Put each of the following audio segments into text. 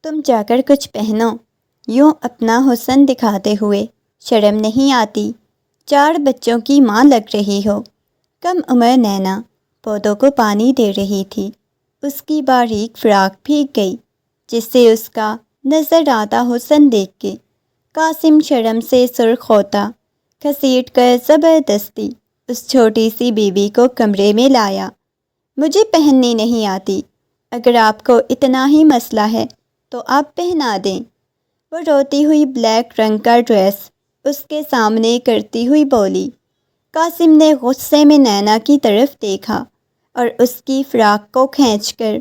تم جا کر کچھ پہنو، یوں اپنا حسن دکھاتے ہوئے شرم نہیں آتی؟ 4 بچوں کی ماں لگ رہی ہو۔ کم عمر نینا پودوں کو پانی دے رہی تھی۔ اس کی باریک فراق بھیگ گئی، جس سے اس کا نظر آتا حسن دیکھ کے قاسم شرم سے سرخ ہوتا گھسیٹ کر زبردستی اس چھوٹی سی بیوی کو کمرے میں لایا۔ مجھے پہننی نہیں آتی، اگر آپ کو اتنا ہی مسئلہ ہے تو آپ پہنا دیں۔ وہ روتی ہوئی بلیک رنگ کا ڈریس اس کے سامنے کرتی ہوئی بولی۔ قاسم نے غصے میں نینا کی طرف دیکھا اور اس کی فراق کو کھینچ کر،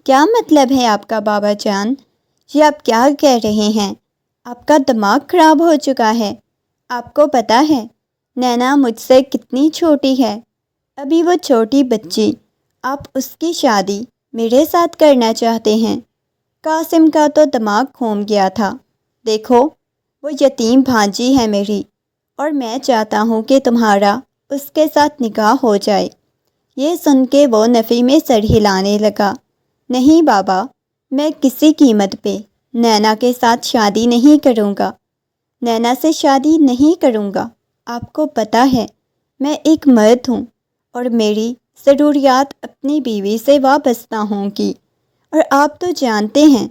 کیا مطلب ہے آپ کا بابا جان؟ یہ آپ کیا کہہ رہے ہیں؟ آپ کا دماغ خراب ہو چکا ہے۔ آپ کو پتہ ہے نینا مجھ سے کتنی چھوٹی ہے؟ ابھی وہ چھوٹی بچی، آپ اس کی شادی میرے ساتھ کرنا چاہتے ہیں؟ قاسم کا تو دماغ گھوم گیا تھا۔ دیکھو، وہ یتیم بھانجی ہے میری، اور میں چاہتا ہوں کہ تمہارا اس کے ساتھ نکاح ہو جائے۔ یہ سن کے وہ نفی میں سر ہلانے لگا۔ نہیں بابا، میں کسی قیمت پہ نینا کے ساتھ شادی نہیں کروں گا۔ نینا سے شادی نہیں کروں گا۔ آپ کو پتہ ہے میں ایک مرد ہوں اور میری ضروریات اپنی بیوی سے وابستہ ہوں گی، اور آپ تو جانتے ہیں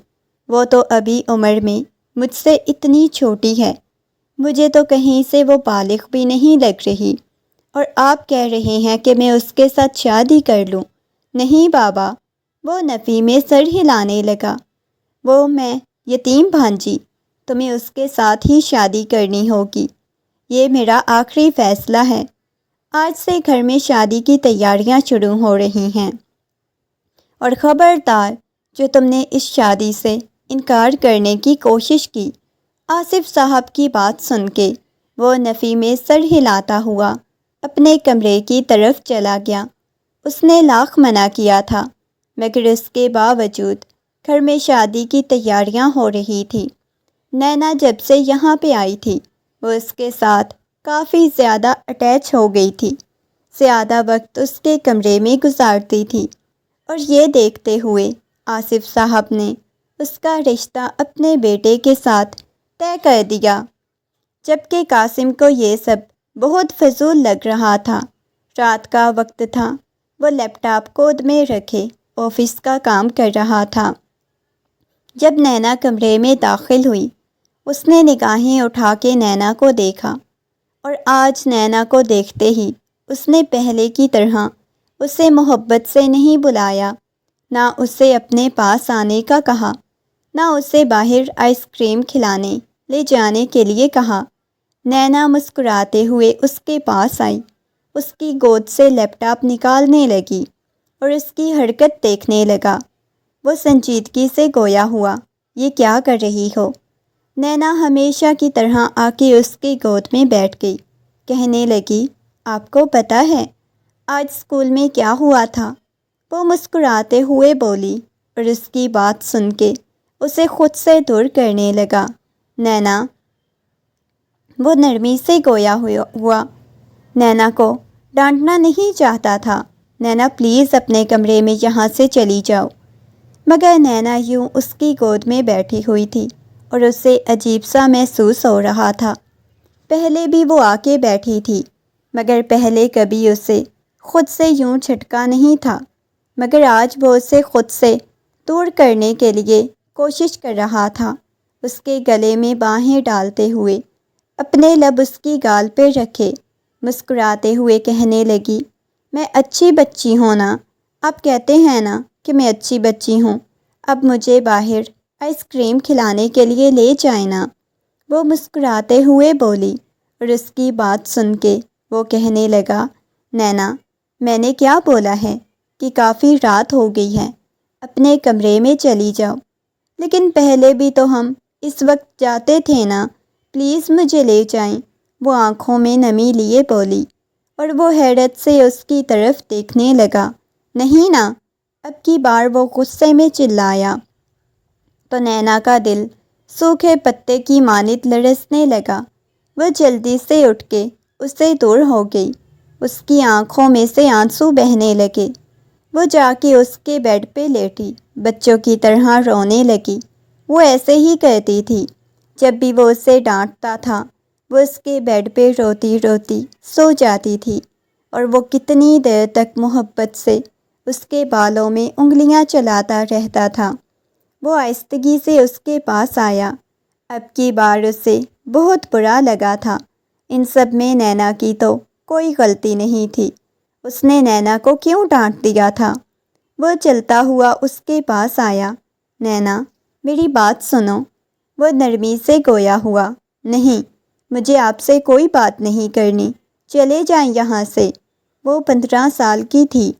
وہ تو ابھی عمر میں مجھ سے اتنی چھوٹی ہے، مجھے تو کہیں سے وہ بالغ بھی نہیں لگ رہی، اور آپ کہہ رہے ہیں کہ میں اس کے ساتھ شادی کر لوں۔ نہیں بابا، وہ نفی میں سر ہلانے لگا۔ وہ میں یتیم بھانجی، تمہیں اس کے ساتھ ہی شادی کرنی ہوگی، یہ میرا آخری فیصلہ ہے۔ آج سے گھر میں شادی کی تیاریاں شروع ہو رہی ہیں، اور خبردار جو تم نے اس شادی سے انکار کرنے کی کوشش کی۔ آصف صاحب کی بات سن کے وہ نفی میں سر ہلاتا ہوا اپنے کمرے کی طرف چلا گیا۔ اس نے لاکھ منع کیا تھا، مگر اس کے باوجود گھر میں شادی کی تیاریاں ہو رہی تھی۔ نینا جب سے یہاں پہ آئی تھی وہ اس کے ساتھ کافی زیادہ اٹیچ ہو گئی تھی، زیادہ وقت اس کے کمرے میں گزارتی تھی، اور یہ دیکھتے ہوئے آصف صاحب نے اس کا رشتہ اپنے بیٹے کے ساتھ طے کر دیا، جبکہ قاسم کو یہ سب بہت فضول لگ رہا تھا۔ رات کا وقت تھا، وہ لیپ ٹاپ گود میں رکھے آفس کا کام کر رہا تھا۔ جب نینا کمرے میں داخل ہوئی، اس نے نگاہیں اٹھا کے نینا کو دیکھا، اور آج نینا کو دیکھتے ہی اس نے پہلے کی طرح اسے محبت سے نہیں بلایا، نہ اسے اپنے پاس آنے کا کہا، نہ اسے باہر آئس کریم کھلانے لے جانے کے لیے کہا۔ نینا مسکراتے ہوئے اس کے پاس آئی، اس کی گود سے لیپ ٹاپ نکالنے لگی اور اس کی حرکت دیکھنے لگا۔ وہ سنجیدگی سے گویا ہوا، یہ کیا کر رہی ہو؟ نینا ہمیشہ کی طرح آ کے اس کی گود میں بیٹھ گئی، کہنے لگی، آپ کو پتہ ہے آج اسکول میں کیا ہوا تھا؟ وہ مسکراتے ہوئے بولی، اور اس کی بات سن کے اسے خود سے دور کرنے لگا۔ نینا، وہ نرمی سے گویا ہوا، نینا کو ڈانٹنا نہیں چاہتا تھا۔ نینا پلیز اپنے کمرے میں یہاں سے چلی جاؤ، مگر نینا یوں اس کی گود میں بیٹھی ہوئی تھی اور اسے عجیب سا محسوس ہو رہا تھا۔ پہلے بھی وہ آ کے بیٹھی تھی، مگر پہلے کبھی اسے خود سے یوں جھٹکا نہیں تھا، مگر آج وہ اسے خود سے دور کرنے کے لیے کوشش کر رہا تھا۔ اس کے گلے میں باہیں ڈالتے ہوئے اپنے لب اس کی گال پہ رکھے، مسکراتے ہوئے کہنے لگی، میں اچھی بچی ہوں نا؟ آپ کہتے ہیں نا کہ میں اچھی بچی ہوں، اب مجھے باہر آئس کریم کھلانے کے لیے لے جائیں نا؟ وہ مسکراتے ہوئے بولی، اور اس کی بات سن کے وہ کہنے لگا، نینا، میں نے کیا بولا ہے کہ کافی رات ہو گئی ہے، اپنے کمرے میں چلی جاؤ۔ لیکن پہلے بھی تو ہم اس وقت جاتے تھے نا، پلیز مجھے لے جائیں۔ وہ آنکھوں میں نمی لیے بولی، اور وہ حیرت سے اس کی طرف دیکھنے لگا۔ نہیں نا؟ اب کی بار وہ غصے میں چلایا تو نینا کا دل سوکھے پتے کی مانند لرزنے لگا۔ وہ جلدی سے اٹھ کے اس سے دور ہو گئی، اس کی آنکھوں میں سے آنسو بہنے لگے۔ وہ جا کے اس کے بیڈ پہ لیٹی، بچوں کی طرح رونے لگی۔ وہ ایسے ہی کرتی تھی۔ جب بھی وہ اسے ڈانٹتا تھا وہ اس کے بیڈ پہ روتی روتی سو جاتی تھی، اور وہ کتنی دیر تک محبت سے اس کے بالوں میں انگلیاں چلاتا رہتا تھا۔ وہ آہستگی سے اس کے پاس آیا۔ اب کی بار اسے بہت برا لگا تھا۔ ان سب میں نینا کی تو کوئی غلطی نہیں تھی۔ اس نے نینا کو کیوں ڈانٹ دیا تھا؟ وہ چلتا ہوا اس کے پاس آیا۔ نینا، میری بات سنو۔ وہ نرمی سے گویا ہوا۔ نہیں، مجھے آپ سے کوئی بات نہیں کرنی، چلے جائیں یہاں سے۔ وہ 15 سال کی تھی۔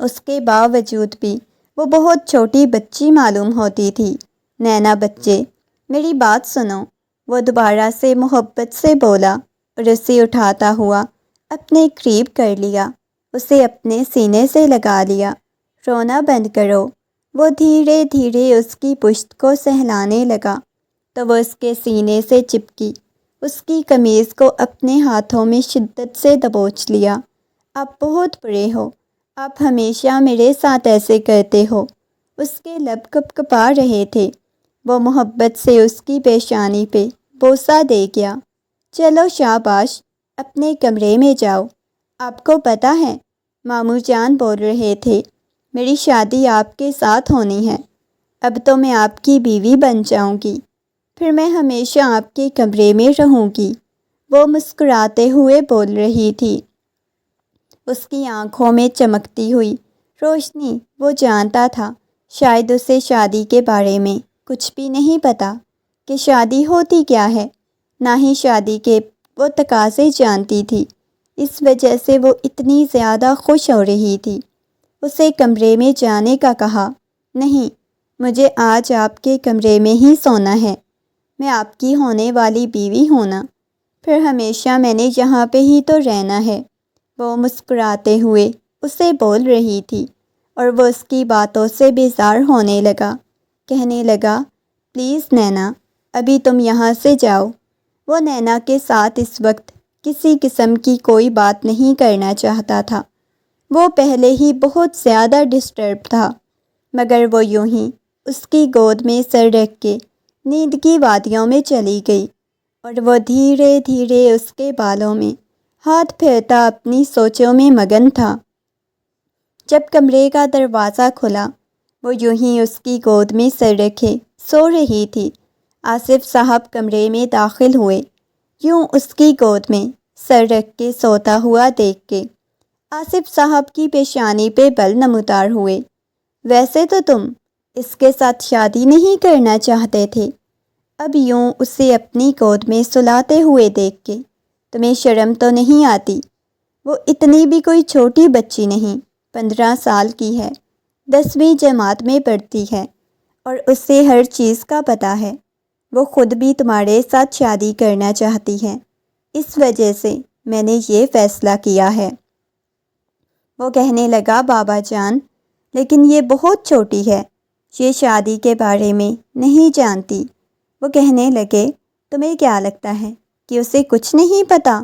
اس کے باوجود بھی وہ بہت چھوٹی بچی معلوم ہوتی تھی۔ نینا بچے، میری بات سنو۔ وہ دوبارہ سے محبت سے بولا اور اسے اٹھاتا ہوا اپنے قریب کر لیا، اسے اپنے سینے سے لگا لیا۔ رونا بند کرو۔ وہ دھیرے دھیرے اس کی پشت کو سہلانے لگا تو وہ اس کے سینے سے چپکی، اس کی قمیض کو اپنے ہاتھوں میں شدت سے دبوچ لیا۔ آپ بہت برے ہو، آپ ہمیشہ میرے ساتھ ایسے کرتے ہو۔ اس کے لب کپکپا رہے تھے۔ وہ محبت سے اس کی پیشانی پہ بوسہ دے گیا۔ چلو شاباش، اپنے کمرے میں جاؤ۔ آپ کو پتہ ہے، ماموں جان بول رہے تھے میری شادی آپ کے ساتھ ہونی ہے۔ اب تو میں آپ کی بیوی بن جاؤں گی، پھر میں ہمیشہ آپ کے کمرے میں رہوں گی۔ وہ مسکراتے ہوئے بول رہی تھی۔ اس کی آنکھوں میں چمکتی ہوئی روشنی۔ وہ جانتا تھا شاید اسے شادی کے بارے میں کچھ بھی نہیں پتہ کہ شادی ہوتی کیا ہے، نہ ہی شادی کے وہ تقاضے جانتی تھی۔ اس وجہ سے وہ اتنی زیادہ خوش ہو رہی تھی۔ اسے کمرے میں جانے کا کہا۔ نہیں، مجھے آج آپ کے کمرے میں ہی سونا ہے۔ میں آپ کی ہونے والی بیوی ہوں نا، پھر ہمیشہ میں نے یہاں پہ ہی تو رہنا ہے۔ وہ مسکراتے ہوئے اسے بول رہی تھی اور وہ اس کی باتوں سے بیزار ہونے لگا۔ کہنے لگا، پلیز نینا، ابھی تم یہاں سے جاؤ۔ وہ نینا کے ساتھ اس وقت کسی قسم کی کوئی بات نہیں کرنا چاہتا تھا۔ وہ پہلے ہی بہت زیادہ ڈسٹرب تھا، مگر وہ یوں ہی اس کی گود میں سر رکھ کے نیند کی وادیوں میں چلی گئی، اور وہ دھیرے دھیرے اس کے بالوں میں ہاتھ پھیرتا اپنی سوچوں میں مگن تھا۔ جب کمرے کا دروازہ کھلا، وہ یوں ہی اس کی گود میں سر رکھے سو رہی تھی۔ آصف صاحب کمرے میں داخل ہوئے۔ یوں اس کی گود میں سر رکھ کے سوتا ہوا دیکھ کے آصف صاحب کی پیشانی پہ بل نمودار ہوئے۔ ویسے تو تم اس کے ساتھ شادی نہیں کرنا چاہتے تھے، اب یوں اسے اپنی گود میں سلاتے ہوئے دیکھ کے تمہیں شرم تو نہیں آتی؟ وہ اتنی بھی کوئی چھوٹی بچی نہیں، 15 سال کی ہے، 10ویں جماعت میں پڑھتی ہے، اور اسے ہر چیز کا پتہ ہے۔ وہ خود بھی تمہارے ساتھ شادی کرنا چاہتی ہے، اس وجہ سے میں نے یہ فیصلہ کیا ہے۔ وہ کہنے لگا، بابا جان، لیکن یہ بہت چھوٹی ہے، یہ شادی کے بارے میں نہیں جانتی۔ وہ کہنے لگے، تمہیں کیا لگتا ہے کہ اسے کچھ نہیں پتہ؟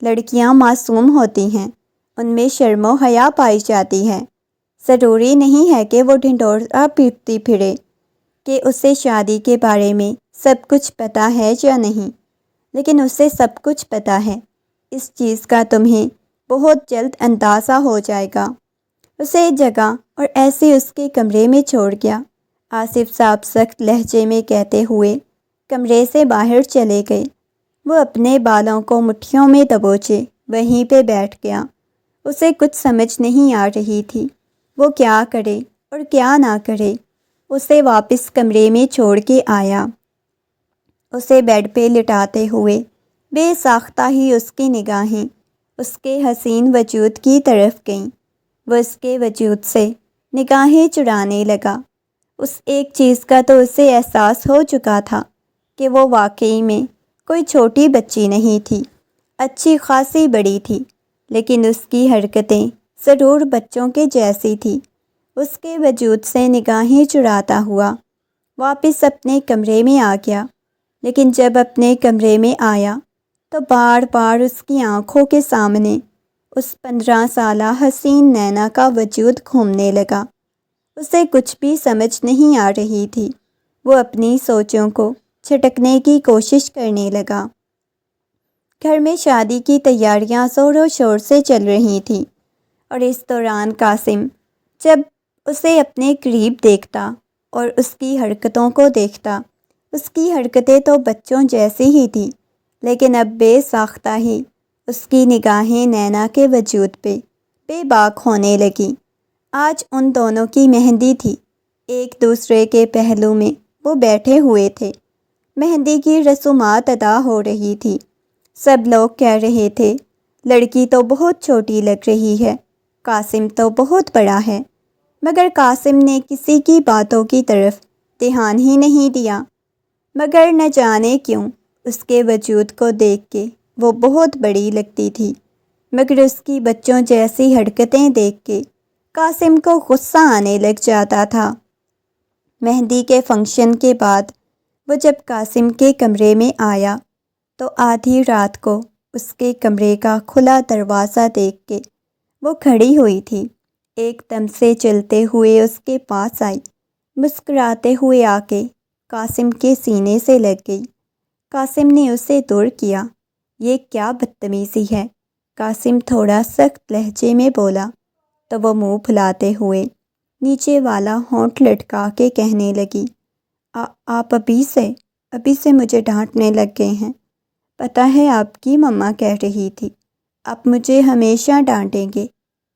لڑکیاں معصوم ہوتی ہیں، ان میں شرم و حیا پائی جاتی ہے۔ ضروری نہیں ہے کہ وہ ڈھنڈورا پیٹتی پھرے کہ اسے شادی کے بارے میں سب کچھ پتہ ہے یا نہیں، لیکن اسے سب کچھ پتہ ہے۔ اس چیز کا تمہیں بہت جلد اندازہ ہو جائے گا۔ اسے جگہ اور ایسے اس کے کمرے میں چھوڑ گیا۔ آصف صاحب سخت لہجے میں کہتے ہوئے کمرے سے باہر چلے گئے۔ وہ اپنے بالوں کو مٹھیوں میں دبوچے وہیں پہ بیٹھ گیا۔ اسے کچھ سمجھ نہیں آ رہی تھی، وہ کیا کرے اور کیا نہ کرے۔ اسے واپس کمرے میں چھوڑ کے آیا۔ اسے بیڈ پہ لٹاتے ہوئے بے ساختہ ہی اس کی نگاہیں اس کے حسین وجود کی طرف گئیں۔ وہ اس کے وجود سے نگاہیں چرانے لگا۔ اس ایک چیز کا تو اسے احساس ہو چکا تھا کہ وہ واقعی میں کوئی چھوٹی بچی نہیں تھی، اچھی خاصی بڑی تھی، لیکن اس کی حرکتیں ضرور بچوں کے جیسی تھی۔ اس کے وجود سے نگاہیں چراتا ہوا واپس اپنے کمرے میں آ گیا، لیکن جب اپنے کمرے میں آیا تو بار بار اس کی آنکھوں کے سامنے اس 15 سالہ حسین نینا کا وجود گھومنے لگا۔ اسے کچھ بھی سمجھ نہیں آ رہی تھی۔ وہ اپنی سوچوں کو چھٹکنے کی کوشش کرنے لگا۔ گھر میں شادی کی تیاریاں زور و شور سے چل رہی تھیں، اور اس دوران قاسم جب اسے اپنے قریب دیکھتا اور اس کی حرکتوں کو دیکھتا، اس کی حرکتیں تو بچوں جیسی ہی تھیں، لیکن اب بے ساختہ ہی اس کی نگاہیں نینا کے وجود پہ بے باک ہونے لگیں۔ آج ان دونوں کی مہندی تھی۔ ایک دوسرے کے پہلو میں وہ بیٹھے ہوئے تھے۔ مہندی کی رسومات ادا ہو رہی تھی۔ سب لوگ کہہ رہے تھے، لڑکی تو بہت چھوٹی لگ رہی ہے، قاسم تو بہت بڑا ہے، مگر قاسم نے کسی کی باتوں کی طرف دھیان ہی نہیں دیا۔ مگر نہ جانے کیوں اس کے وجود کو دیکھ کے وہ بہت بڑی لگتی تھی، مگر اس کی بچوں جیسی حرکتیں دیکھ کے قاسم کو غصہ آنے لگ جاتا تھا۔ مہندی کے فنکشن کے بعد وہ جب قاسم کے کمرے میں آیا تو آدھی رات کو اس کے کمرے کا کھلا دروازہ دیکھ کے وہ کھڑی ہوئی تھی۔ ایک دم سے چلتے ہوئے اس کے پاس آئی، مسکراتے ہوئے آ کے قاسم کے سینے سے لگ گئی۔ قاسم نے اسے دور کیا۔ یہ کیا بدتمیزی ہے؟ قاسم تھوڑا سخت لہجے میں بولا تو وہ منہ پھلاتے ہوئے نیچے والا ہونٹ لٹکا کے کہنے لگی، آپ ابھی سے مجھے ڈانٹنے لگ گئے ہیں۔ پتہ ہے آپ کی مما کہہ رہی تھی، آپ مجھے ہمیشہ ڈانٹیں گے،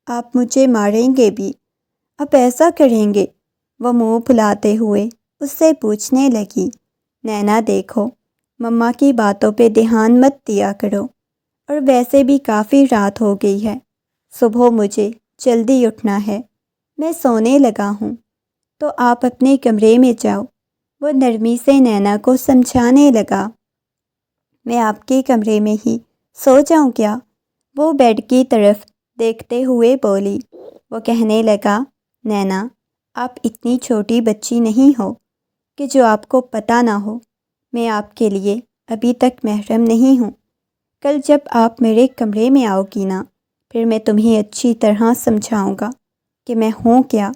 آپ مجھے ماریں گے بھی، آپ ایسا کریں گے؟ وہ منہ پھلاتے ہوئے اس سے پوچھنے لگی، نینا دیکھو، مما کی باتوں پہ دھیان مت دیا کرو، اور ویسے بھی کافی رات ہو گئی ہے، صبح مجھے جلدی اٹھنا ہے، میں سونے لگا ہوں، تو آپ اپنے کمرے میں جاؤ۔ وہ نرمی سے نینا کو سمجھانے لگا۔ میں آپ کے کمرے میں ہی سو جاؤں کیا؟ وہ بیڈ کی طرف دیکھتے ہوئے بولی۔ وہ کہنے لگا، نینا، آپ اتنی چھوٹی بچی نہیں ہو کہ جو آپ کو پتہ نہ ہو، میں آپ کے لیے ابھی تک محرم نہیں ہوں۔ کل جب آپ میرے کمرے میں آؤ گی نا، پھر میں تمہیں اچھی طرح سمجھاؤں گا کہ میں ہوں کیا۔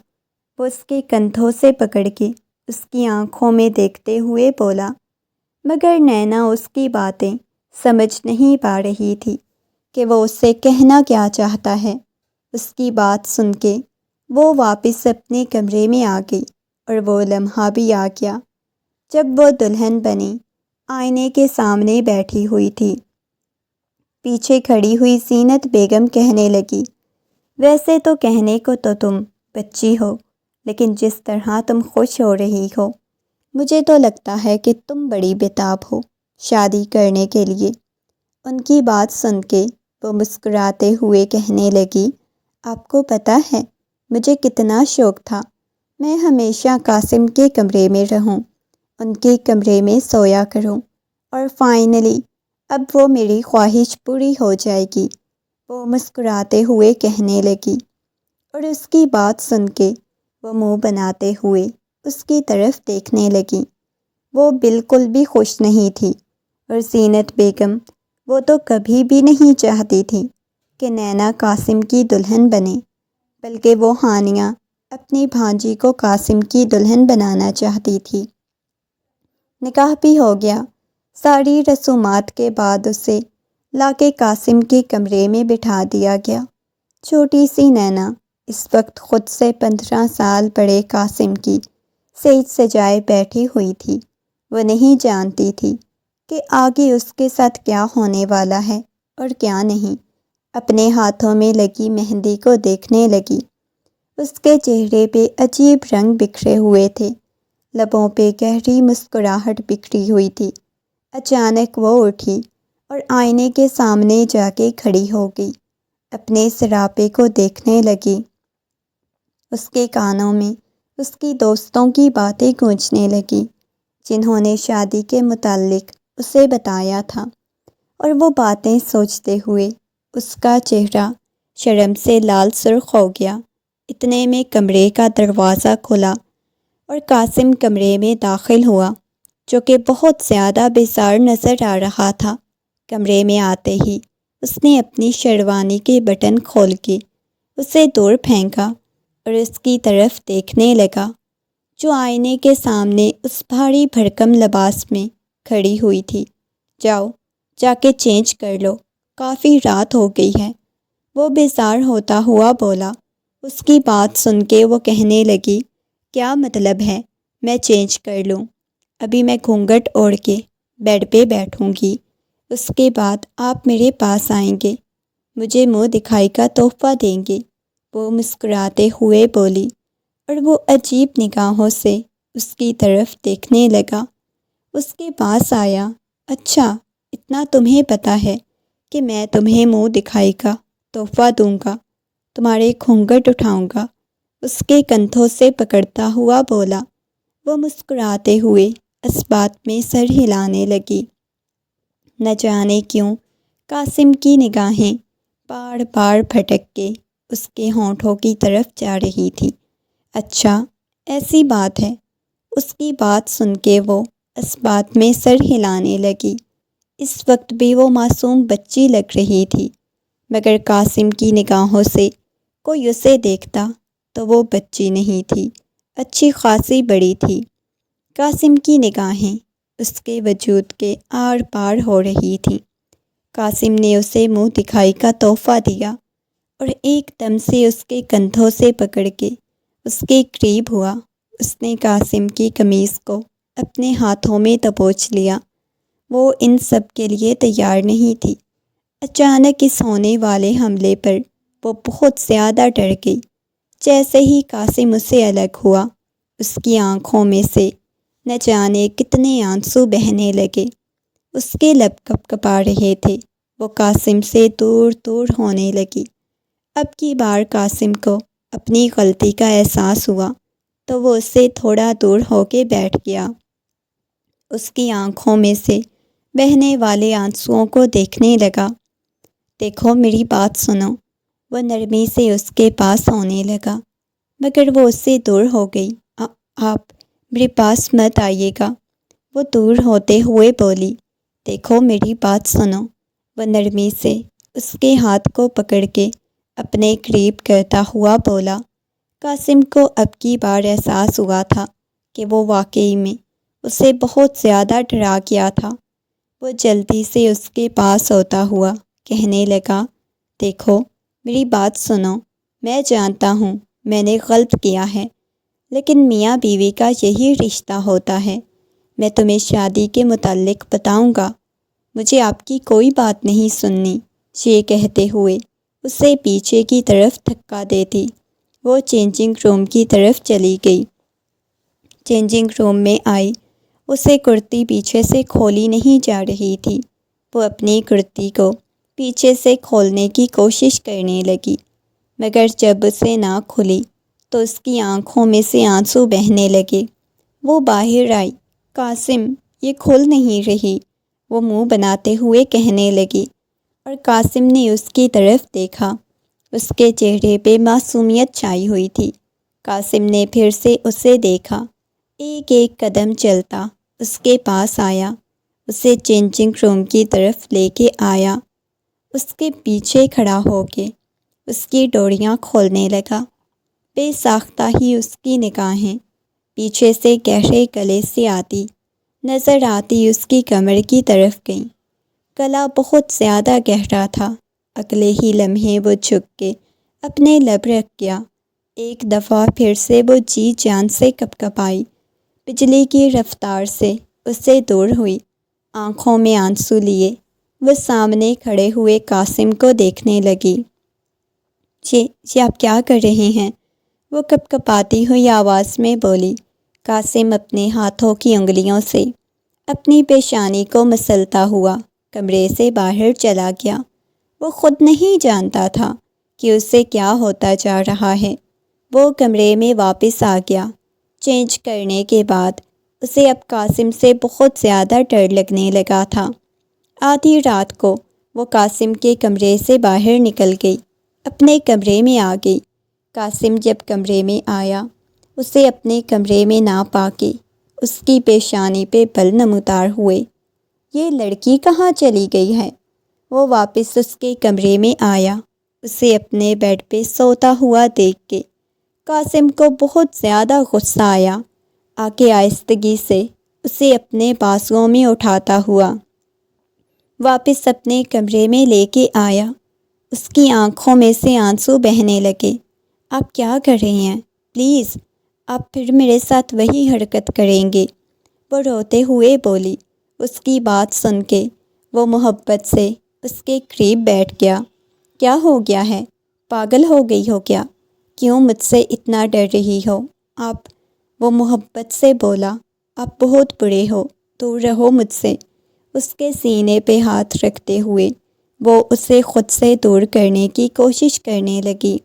وہ اس کے کندھوں سے پکڑ کے اس کی آنکھوں میں دیکھتے ہوئے بولا، مگر نینا اس کی باتیں سمجھ نہیں پا رہی تھی کہ وہ اس سے کہنا کیا چاہتا ہے۔ اس کی بات سن کے وہ واپس اپنے کمرے میں آ گئی، اور وہ لمحہ بھی آ گیا جب وہ دلہن بنی آئینے کے سامنے بیٹھی ہوئی تھی۔ پیچھے کھڑی ہوئی زینت بیگم کہنے لگی، ویسے تو کہنے کو تو تم بچی ہو، لیکن جس طرح تم خوش ہو رہی ہو، مجھے تو لگتا ہے کہ تم بڑی بےتاب ہو شادی کرنے کے لیے۔ ان کی بات سن کے وہ مسکراتے ہوئے کہنے لگی، آپ کو پتہ ہے مجھے کتنا شوق تھا میں ہمیشہ قاسم کے کمرے میں رہوں، ان کے کمرے میں سویا کروں، اور فائنلی اب وہ میری خواہش پوری ہو جائے گی۔ وہ مسکراتے ہوئے کہنے لگی، اور اس کی بات سن کے وہ منہ بناتے ہوئے اس کی طرف دیکھنے لگی۔ وہ بالکل بھی خوش نہیں تھی، اور زینت بیگم وہ تو کبھی بھی نہیں چاہتی تھی کہ نینا قاسم کی دلہن بنے، بلکہ وہ ہانیہ اپنی بھانجی کو قاسم کی دلہن بنانا چاہتی تھی۔ نکاح بھی ہو گیا۔ ساری رسومات کے بعد اسے لا کے قاسم کے کمرے میں بٹھا دیا گیا۔ چھوٹی سی نینا اس وقت خود سے 15 سال بڑے قاسم کی سیج سجائے بیٹھی ہوئی تھی۔ وہ نہیں جانتی تھی کہ آگے اس کے ساتھ کیا ہونے والا ہے اور کیا نہیں۔ اپنے ہاتھوں میں لگی مہندی کو دیکھنے لگی۔ اس کے چہرے پہ عجیب رنگ بکھرے ہوئے تھے، لبوں پہ گہری مسکراہٹ بکھری ہوئی تھی۔ اچانک وہ اٹھی اور آئینے کے سامنے جا کے کھڑی ہو گئی، اپنے سراپے کو دیکھنے لگی۔ اس کے کانوں میں اس کی دوستوں کی باتیں گونجنے لگیں، جنہوں نے شادی کے متعلق اسے بتایا تھا، اور وہ باتیں سوچتے ہوئے اس کا چہرہ شرم سے لال سرخ ہو گیا۔ اتنے میں کمرے کا دروازہ کھلا اور قاسم کمرے میں داخل ہوا، جو کہ بہت زیادہ بیزار نظر آ رہا تھا۔ کمرے میں آتے ہی اس نے اپنی شیروانی کے بٹن کھول کے اسے دور پھینکا اور اس کی طرف دیکھنے لگا جو آئینے کے سامنے اس بھاری بھرکم لباس میں کھڑی ہوئی تھی۔ جاؤ، جا کے چینج کر لو، کافی رات ہو گئی ہے، وہ بیزار ہوتا ہوا بولا۔ اس کی بات سن کے وہ کہنے لگی، کیا مطلب ہے میں چینج کر لوں؟ ابھی میں گھونگھٹ اوڑھ کے بیڈ پہ بیٹھوں گی، اس کے بعد آپ میرے پاس آئیں گے، مجھے منہ دکھائی کا تحفہ دیں گے، وہ مسکراتے ہوئے بولی، اور وہ عجیب نگاہوں سے اس کی طرف دیکھنے لگا۔ اس کے پاس آیا، اچھا اتنا تمہیں پتہ ہے کہ میں تمہیں منہ دکھائی کا تحفہ دوں گا، تمہارے گھونگھٹ اٹھاؤں گا، اس کے کندھوں سے پکڑتا ہوا بولا۔ وہ مسکراتے ہوئے اس بات میں سر ہلانے لگی۔ نہ جانے کیوں قاسم کی نگاہیں بار بار پھٹک کے اس کے ہونٹوں کی طرف جا رہی تھی۔ اچھا ایسی بات ہے، اس کی بات سن کے وہ اس بات میں سر ہلانے لگی۔ اس وقت بھی وہ معصوم بچی لگ رہی تھی، مگر قاسم کی نگاہوں سے کوئی اسے دیکھتا تو وہ بچی نہیں تھی، اچھی خاصی بڑی تھی۔ قاسم کی نگاہیں اس کے وجود کے آر پار ہو رہی تھیں۔ قاسم نے اسے منہ دکھائی کا تحفہ دیا اور ایک دم سے اس کے کندھوں سے پکڑ کے اس کے قریب ہوا۔ اس نے قاسم کی قمیض کو اپنے ہاتھوں میں دبوچ لیا۔ وہ ان سب کے لیے تیار نہیں تھی۔ اچانک اس ہونے والے حملے پر وہ بہت زیادہ ڈر گئی۔ جیسے ہی قاسم اسے الگ ہوا، اس کی آنکھوں میں سے نہ جانے کتنے آنسو بہنے لگے۔ اس کے لب کپ کپا رہے تھے، وہ قاسم سے دور دور ہونے لگی۔ اب کی بار قاسم کو اپنی غلطی کا احساس ہوا تو وہ اس سے تھوڑا دور ہو کے بیٹھ گیا۔ اس کی آنکھوں میں سے بہنے والے آنسوؤں کو دیکھنے لگا۔ دیکھو میری بات سنو، وہ نرمی سے اس کے پاس ہونے لگا، مگر وہ اس سے دور ہو گئی۔ آپ میرے پاس مت آئیے گا، وہ دور ہوتے ہوئے بولی۔ دیکھو میری بات سنو، وہ نرمی سے اس کے ہاتھ کو پکڑ کے اپنے قریب کرتا ہوا بولا۔ قاسم کو اب کی بار احساس ہوا تھا کہ وہ واقعی میں اسے بہت زیادہ ڈرا گیا تھا۔ وہ جلدی سے اس کے پاس ہوتا ہوا کہنے لگا، دیکھو میری بات سنو، میں جانتا ہوں میں نے غلط کیا ہے، لیکن میاں بیوی کا یہی رشتہ ہوتا ہے۔ میں تمہیں شادی کے متعلق بتاؤں گا، مجھے آپ کی کوئی بات نہیں سننی۔ یہ کہتے ہوئے اسے پیچھے کی طرف دھکا دیتی وہ چینجنگ روم کی طرف چلی گئی۔ چینجنگ روم میں آئی، اسے کرتی پیچھے سے کھولی نہیں جا رہی تھی۔ وہ اپنی کرتی کو پیچھے سے کھولنے کی کوشش کرنے لگی، مگر جب اسے نہ کھلی تو اس کی آنکھوں میں سے آنسو بہنے لگے۔ وہ باہر آئی، قاسم یہ کھل نہیں رہی، وہ منہ بناتے ہوئے کہنے لگی، اور قاسم نے اس کی طرف دیکھا۔ اس کے چہرے پہ معصومیت چھائی ہوئی تھی۔ قاسم نے پھر سے اسے دیکھا، ایک ایک قدم چلتا اس کے پاس آیا، اسے چینجنگ روم کی طرف لے کے آیا، اس کے پیچھے کھڑا ہو کے اس کی ڈوریاں کھولنے لگا۔ بے ساختہ ہی اس کی نگاہیں پیچھے سے گہرے گلے سے آتی نظر آتی اس کی کمر کی طرف گئیں۔ گلا بہت زیادہ گہرا تھا۔ اگلے ہی لمحے وہ جھک کے اپنے لب رکھ گیا۔ ایک دفعہ پھر سے وہ جی جان سے کپکپائی، بجلی کی رفتار سے اس سے دور ہوئی۔ آنکھوں میں آنسو لیے وہ سامنے کھڑے ہوئے قاسم کو دیکھنے لگی۔ یہ آپ کیا کر رہے ہیں؟ وہ کپکپاتی ہوئی آواز میں بولی۔ قاسم اپنے ہاتھوں کی انگلیوں سے اپنی پیشانی کو مسلتا ہوا کمرے سے باہر چلا گیا۔ وہ خود نہیں جانتا تھا کہ اسے کیا ہوتا جا رہا ہے۔ وہ کمرے میں واپس آ گیا۔ چینج کرنے کے بعد اسے اب قاسم سے بہت زیادہ ڈر لگنے لگا تھا۔ آدھی رات کو وہ قاسم کے کمرے سے باہر نکل گئی، اپنے کمرے میں آ گئی۔ قاسم جب کمرے میں آیا، اسے اپنے کمرے میں نہ پا کے اس کی پیشانی پہ بل نمودار ہوئے۔ یہ لڑکی کہاں چلی گئی ہے؟ وہ واپس اس کے کمرے میں آیا، اسے اپنے بیڈ پہ سوتا ہوا دیکھ کے قاسم کو بہت زیادہ غصہ آیا۔ آ کے آہستگی سے اسے اپنے بازوؤں میں اٹھاتا ہوا واپس اپنے کمرے میں لے کے آیا۔ اس کی آنکھوں میں سے آنسو بہنے لگے۔ آپ کیا کر رہے ہیں؟ پلیز، آپ پھر میرے ساتھ وہی حرکت کریں گے، وہ روتے ہوئے بولی۔ اس کی بات سن کے وہ محبت سے اس کے قریب بیٹھ گیا۔ کیا ہو گیا ہے؟ پاگل ہو گئی ہو کیا؟ کیوں مجھ سے اتنا ڈر رہی ہو آپ؟ وہ محبت سے بولا۔ آپ بہت برے ہو، دور رہو مجھ سے۔ اس کے سینے پہ ہاتھ رکھتے ہوئے وہ اسے خود سے دور کرنے کی کوشش کرنے لگی۔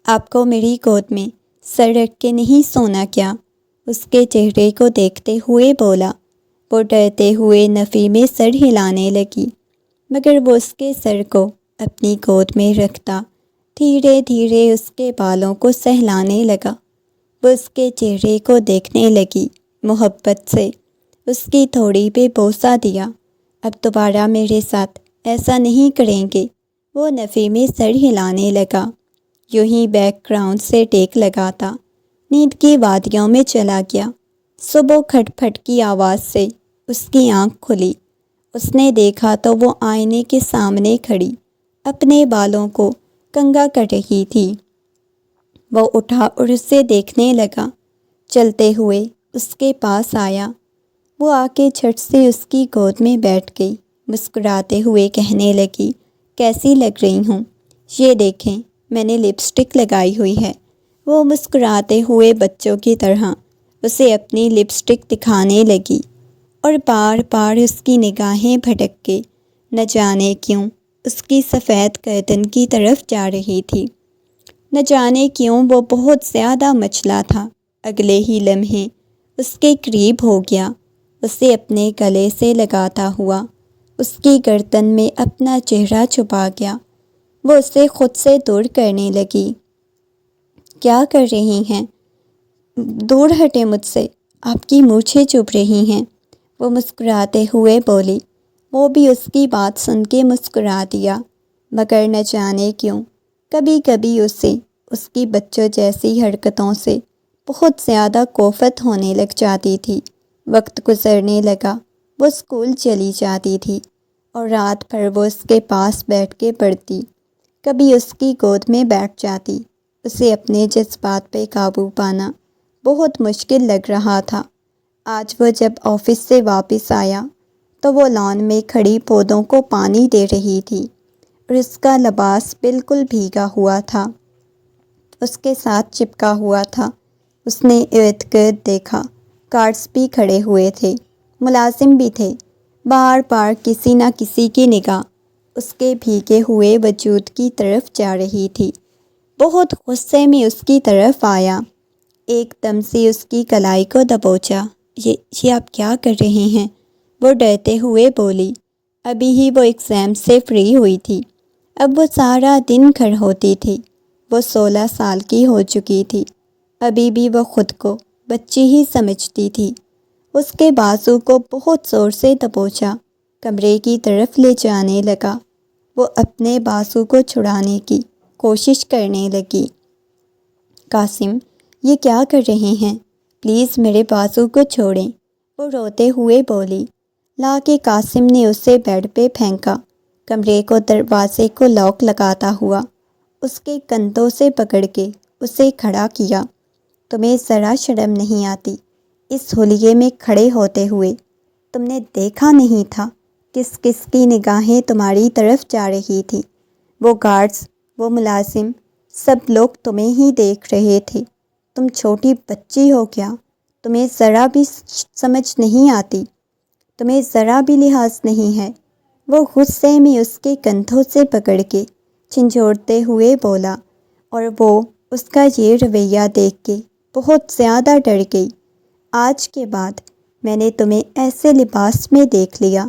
آپ کو میری گود میں سر رکھ کے نہیں سونا کیا؟ اس کے چہرے کو دیکھتے ہوئے بولا۔ وہ ڈرتے ہوئے نفی میں سر ہلانے لگی، مگر وہ اس کے سر کو اپنی گود میں رکھتا دھیرے دھیرے اس کے بالوں کو سہلانے لگا۔ وہ اس کے چہرے کو دیکھنے لگی محبت سے، اس کی تھوڑی پہ بوسہ دیا۔ اب دوبارہ میرے ساتھ ایسا نہیں کریں گے؟ وہ نفی میں سر ہلانے لگا، یوں ہی بیک گراؤنڈ سے ٹیک لگاتا نیند کی وادیوں میں چلا گیا۔ صبح کھٹ پھٹ کی آواز سے اس کی آنکھ کھلی۔ اس نے دیکھا تو وہ آئینے کے سامنے کھڑی اپنے بالوں کو کنگھا کر رہی تھی۔ وہ اٹھا اور اسے دیکھنے لگا، چلتے ہوئے اس کے پاس آیا۔ وہ آ کے جھٹ سے اس کی گود میں بیٹھ گئی، مسکراتے ہوئے کہنے لگی، کیسی لگ رہی ہوں؟ یہ دیکھیں، میں نے لپسٹک لگائی ہوئی ہے۔ وہ مسکراتے ہوئے بچوں کی طرح اسے اپنی لپسٹک دکھانے لگی اور بار بار اس کی نگاہیں بھٹک کے نہ جانے کیوں اس کی سفید گردن کی طرف جا رہی تھی۔ نہ جانے کیوں وہ بہت زیادہ مچلا تھا۔ اگلے ہی لمحے اس کے قریب ہو گیا، اسے اپنے گلے سے لگاتا ہوا اس کی گردن میں اپنا چہرہ چھپا گیا۔ وہ اسے خود سے دور کرنے لگی۔ کیا کر رہی ہیں؟ دور ہٹے مجھ سے، آپ کی مونچھیں چبھ رہی ہیں، وہ مسکراتے ہوئے بولی۔ وہ بھی اس کی بات سن کے مسکرا دیا، مگر نہ جانے کیوں کبھی کبھی اسے اس کی بچوں جیسی حرکتوں سے بہت زیادہ کوفت ہونے لگ جاتی تھی۔ وقت گزرنے لگا، وہ اسکول چلی جاتی تھی اور رات بھر وہ اس کے پاس بیٹھ کے پڑھتی، کبھی اس کی گود میں بیٹھ جاتی۔ اسے اپنے جذبات پہ قابو پانا بہت مشکل لگ رہا تھا۔ آج وہ جب آفس سے واپس آیا تو وہ لان میں کھڑی پودوں کو پانی دے رہی تھی اور اس کا لباس بالکل بھیگا ہوا تھا، اس کے ساتھ چپکا ہوا تھا۔ اس نے ارد گرد دیکھا، گارڈز بھی کھڑے ہوئے تھے، ملازم بھی تھے۔ بار بار کسی نہ کسی کی نگاہ اس کے بھیگے ہوئے وجود کی طرف جا رہی تھی۔ بہت غصے میں اس کی طرف آیا، ایک دم سے اس کی کلائی کو دبوچا۔ یہ آپ کیا کر رہے ہیں؟ وہ ڈرتے ہوئے بولی۔ ابھی ہی وہ ایگزام سے فری ہوئی تھی، اب وہ سارا دن گھر ہوتی تھی۔ وہ 16 سال کی ہو چکی تھی، ابھی بھی وہ خود کو بچی ہی سمجھتی تھی۔ اس کے بازو کو بہت زور سے دبوچا، کمرے کی طرف لے جانے لگا۔ وہ اپنے بازو کو چھڑانے کی کوشش کرنے لگی۔ قاسم، یہ کیا کر رہے ہیں؟ پلیز میرے بازو کو چھوڑیں، وہ روتے ہوئے بولی۔ لا کے قاسم نے اسے بیڈ پہ پھینکا، کمرے کو دروازے کو لاک لگاتا ہوا اس کے کندھوں سے پکڑ کے اسے کھڑا کیا۔ تمہیں ذرا شرم نہیں آتی اس حلیے میں کھڑے ہوتے ہوئے؟ تم نے دیکھا نہیں تھا کس کس کی نگاہیں تمہاری طرف جا رہی تھی؟ وہ گارڈز، وہ ملازم، سب لوگ تمہیں ہی دیکھ رہے تھے۔ تم چھوٹی بچی ہو کیا؟ تمہیں ذرا بھی سمجھ نہیں آتی؟ تمہیں ذرا بھی لحاظ نہیں ہے؟ وہ غصے میں اس کے کندھوں سے پکڑ کے جھنجھوڑتے ہوئے بولا، اور وہ اس کا یہ رویہ دیکھ کے بہت زیادہ ڈر گئی۔ آج کے بعد میں نے تمہیں ایسے لباس میں دیکھ لیا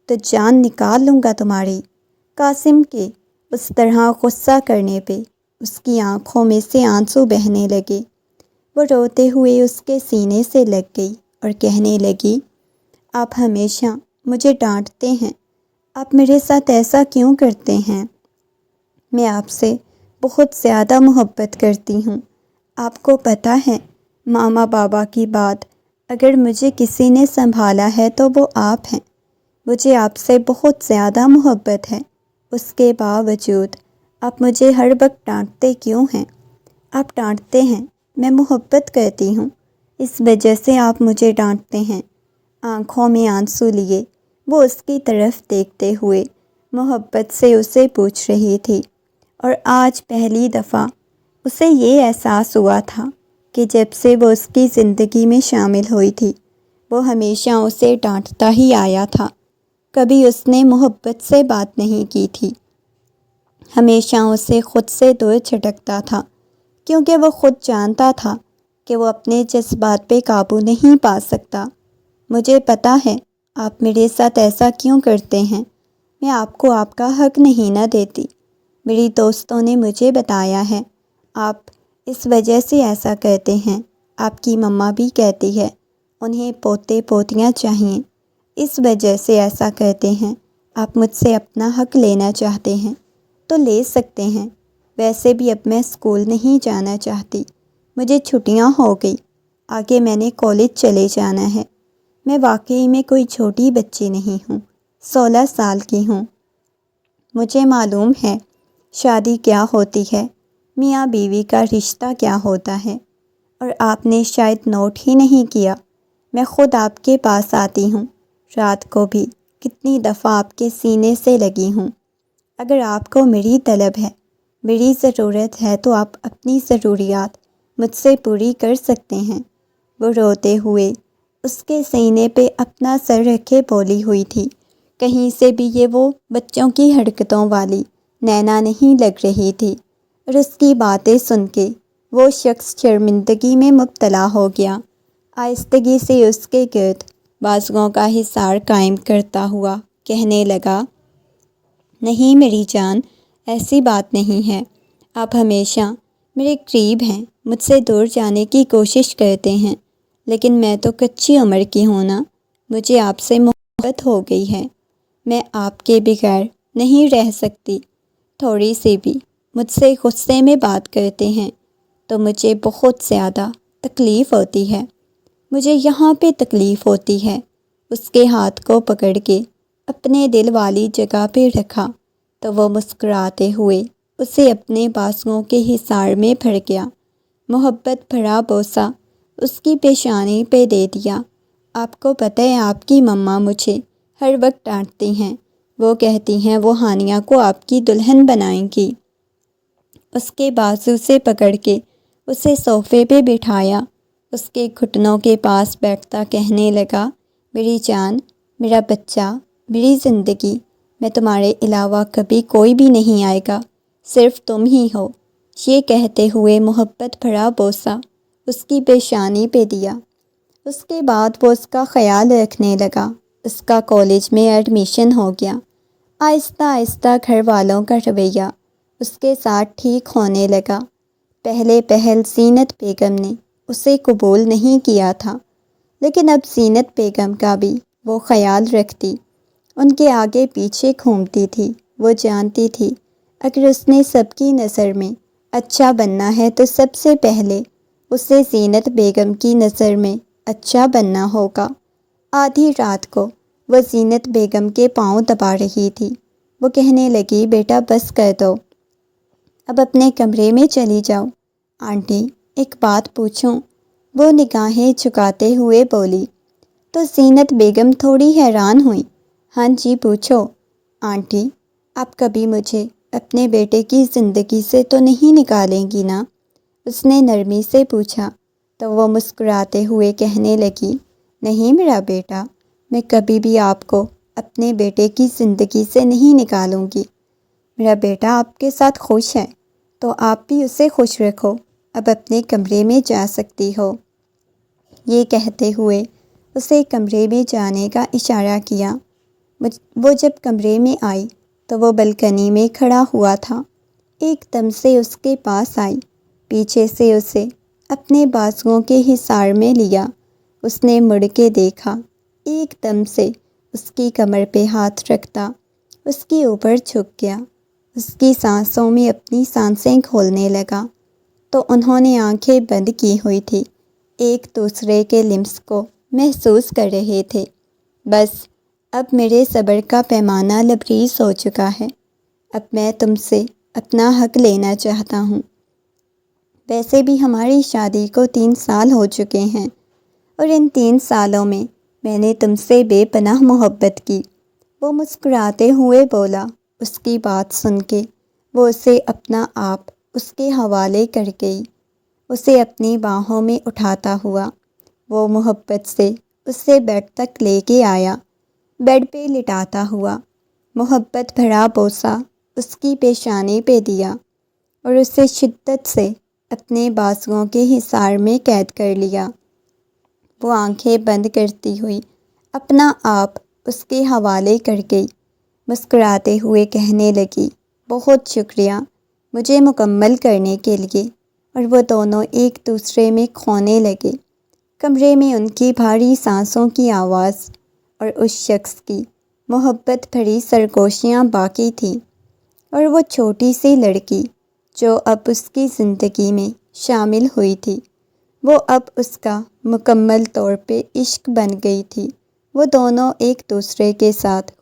تو جان نکال لوں گا تمہاری۔ قاسم کے اس طرح غصہ کرنے پہ اس کی آنکھوں میں سے آنسو بہنے لگے۔ وہ روتے ہوئے اس کے سینے سے لگ گئی اور کہنے لگی، آپ ہمیشہ مجھے ڈانٹتے ہیں، آپ میرے ساتھ ایسا کیوں کرتے ہیں؟ میں آپ سے بہت زیادہ محبت کرتی ہوں۔ آپ کو پتہ ہے ماما بابا کی بات، اگر مجھے کسی نے سنبھالا ہے تو وہ آپ ہیں۔ مجھے آپ سے بہت زیادہ محبت ہے، اس کے باوجود آپ مجھے ہر وقت ڈانٹتے کیوں ہیں؟ آپ ڈانٹتے ہیں، میں محبت کرتی ہوں، اس وجہ سے آپ مجھے ڈانٹتے ہیں۔ آنکھوں میں آنسو لیے وہ اس کی طرف دیکھتے ہوئے محبت سے اسے پوچھ رہی تھی، اور آج پہلی دفعہ اسے یہ احساس ہوا تھا کہ جب سے وہ اس کی زندگی میں شامل ہوئی تھی، وہ ہمیشہ اسے ڈانٹتا ہی آیا تھا، کبھی اس نے محبت سے بات نہیں کی تھی، ہمیشہ اسے خود سے دور چھٹکتا تھا، کیونکہ وہ خود جانتا تھا کہ وہ اپنے جذبات پہ قابو نہیں پا سکتا۔ مجھے پتہ ہے آپ میرے ساتھ ایسا کیوں کرتے ہیں، میں آپ کو آپ کا حق نہیں نہ دیتی، میری دوستوں نے مجھے بتایا ہے آپ اس وجہ سے ایسا کہتے ہیں، آپ کی مما بھی کہتی ہے انہیں پوتے پوتیاں چاہئیں، اس وجہ سے ایسا کہتے ہیں۔ آپ مجھ سے اپنا حق لینا چاہتے ہیں تو لے سکتے ہیں، ویسے بھی اب میں اسکول نہیں جانا چاہتی، مجھے چھٹیاں ہو گئی، آگے میں نے کالج چلے جانا ہے۔ میں واقعی میں کوئی چھوٹی بچی نہیں ہوں، 16 سال کی ہوں۔ مجھے معلوم ہے شادی کیا ہوتی ہے، میاں بیوی کا رشتہ کیا ہوتا ہے، اور آپ نے شاید نوٹ ہی نہیں کیا، میں خود آپ کے پاس آتی ہوں، رات کو بھی کتنی دفعہ آپ کے سینے سے لگی ہوں۔ اگر آپ کو میری طلب ہے، میری ضرورت ہے تو آپ اپنی ضروریات مجھ سے پوری کر سکتے ہیں۔ وہ روتے ہوئے اس کے سینے پہ اپنا سر رکھے بولی ہوئی تھی، کہیں سے بھی یہ وہ بچوں کی حرکتوں والی نینا نہیں لگ رہی تھی، اور اس کی باتیں سن کے وہ شخص شرمندگی میں مبتلا ہو گیا، آہستگی سے اس کے گرد بازوؤں کا حصار قائم کرتا ہوا کہنے لگا، نہیں میری جان، ایسی بات نہیں ہے، آپ ہمیشہ میرے قریب ہیں، مجھ سے دور جانے کی کوشش کرتے ہیں، لیکن میں تو کچی عمر کی ہوں نا، مجھے آپ سے محبت ہو گئی ہے، میں آپ کے بغیر نہیں رہ سکتی، تھوڑی سی بھی مجھ سے غصے میں بات کرتے ہیں تو مجھے بہت زیادہ تکلیف ہوتی ہے، مجھے یہاں پہ تکلیف ہوتی ہے۔ اس کے ہاتھ کو پکڑ کے اپنے دل والی جگہ پہ رکھا تو وہ مسکراتے ہوئے اسے اپنے بازوؤں کے حصار میں بھر گیا، محبت بھرا بوسہ اس کی پیشانی پہ دے دیا۔ آپ کو پتہ ہے آپ کی مما مجھے ہر وقت ڈانٹتی ہیں، وہ کہتی ہیں وہ ہانیہ کو آپ کی دلہن بنائیں گی۔ اس کے بازو سے پکڑ کے اسے صوفے پہ بٹھایا، اس کے گھٹنوں کے پاس بیٹھتا کہنے لگا، میری جان، میرا بچہ، میری زندگی، میں تمہارے علاوہ کبھی کوئی بھی نہیں آئے گا، صرف تم ہی ہو۔ یہ کہتے ہوئے محبت بھرا بوسہ اس کی پیشانی پہ دیا۔ اس کے بعد وہ اس کا خیال رکھنے لگا، اس کا کالج میں ایڈمیشن ہو گیا۔ آہستہ آہستہ گھر والوں کا رویہ اس کے ساتھ ٹھیک ہونے لگا۔ پہلے پہل زینت بیگم نے اسے قبول نہیں کیا تھا، لیکن اب زینت بیگم کا بھی وہ خیال رکھتی، ان کے آگے پیچھے گھومتی تھی۔ وہ جانتی تھی اگر اس نے سب کی نظر میں اچھا بننا ہے تو سب سے پہلے اسے زینت بیگم کی نظر میں اچھا بننا ہوگا۔ آدھی رات کو وہ زینت بیگم کے پاؤں دبا رہی تھی، وہ کہنے لگی، بیٹا بس کر دو، اب اپنے کمرے میں چلی جاؤ۔ آنٹی ایک بات پوچھوں؟ وہ نگاہیں جھکاتے ہوئے بولی۔ تو زینت بیگم تھوڑی حیران ہوئی۔ ہاں جی پوچھو۔ آنٹی آپ کبھی مجھے اپنے بیٹے کی زندگی سے تو نہیں نکالیں گی نا؟ اس نے نرمی سے پوچھا تو وہ مسکراتے ہوئے کہنے لگی، نہیں میرا بیٹا، میں کبھی بھی آپ کو اپنے بیٹے کی زندگی سے نہیں نکالوں گی۔ میرا بیٹا آپ کے ساتھ خوش ہے تو آپ بھی اسے خوش رکھو، اب اپنے کمرے میں جا سکتی ہو۔ یہ کہتے ہوئے اسے کمرے میں جانے کا اشارہ کیا۔ وہ جب کمرے میں آئی تو وہ بلکنی میں کھڑا ہوا تھا، ایک دم سے اس کے پاس آئی، پیچھے سے اسے اپنے بازوؤں کے حصار میں لیا۔ اس نے مڑ کے دیکھا، ایک دم سے اس کی کمر پہ ہاتھ رکھتا اس کے اوپر جھک گیا، اس کی سانسوں میں اپنی سانسیں کھولنے لگا تو انہوں نے آنکھیں بند کی ہوئی تھی، ایک دوسرے کے لمس کو محسوس کر رہے تھے۔ بس اب میرے صبر کا پیمانہ لبریز ہو چکا ہے، اب میں تم سے اپنا حق لینا چاہتا ہوں۔ ویسے بھی ہماری شادی کو 3 سال ہو چکے ہیں اور ان 3 سالوں میں نے تم سے بے پناہ محبت کی۔ وہ مسکراتے ہوئے بولا۔ اس کی بات سن کے وہ اسے اپنا آپ اس کے حوالے کر گئی، اسے اپنی باہوں میں اٹھاتا ہوا وہ محبت سے اسے بیڈ تک لے کے آیا، بیڈ پہ لٹاتا ہوا محبت بھرا بوسہ اس کی پیشانی پہ دیا اور اسے شدت سے اپنے بازوؤں کے حصار میں قید کر لیا۔ وہ آنکھیں بند کرتی ہوئی اپنا آپ اس کے حوالے کر گئی، مسکراتے ہوئے کہنے لگی، بہت شکریہ مجھے مکمل کرنے کے لیے، اور وہ دونوں ایک دوسرے میں کھونے لگے۔ کمرے میں ان کی بھاری سانسوں کی آواز اور اس شخص کی محبت بھری سرگوشیاں باقی تھیں، اور وہ چھوٹی سی لڑکی جو اب اس کی زندگی میں شامل ہوئی تھی، وہ اب اس کا مکمل طور پہ عشق بن گئی تھی۔ وہ دونوں ایک دوسرے کے ساتھ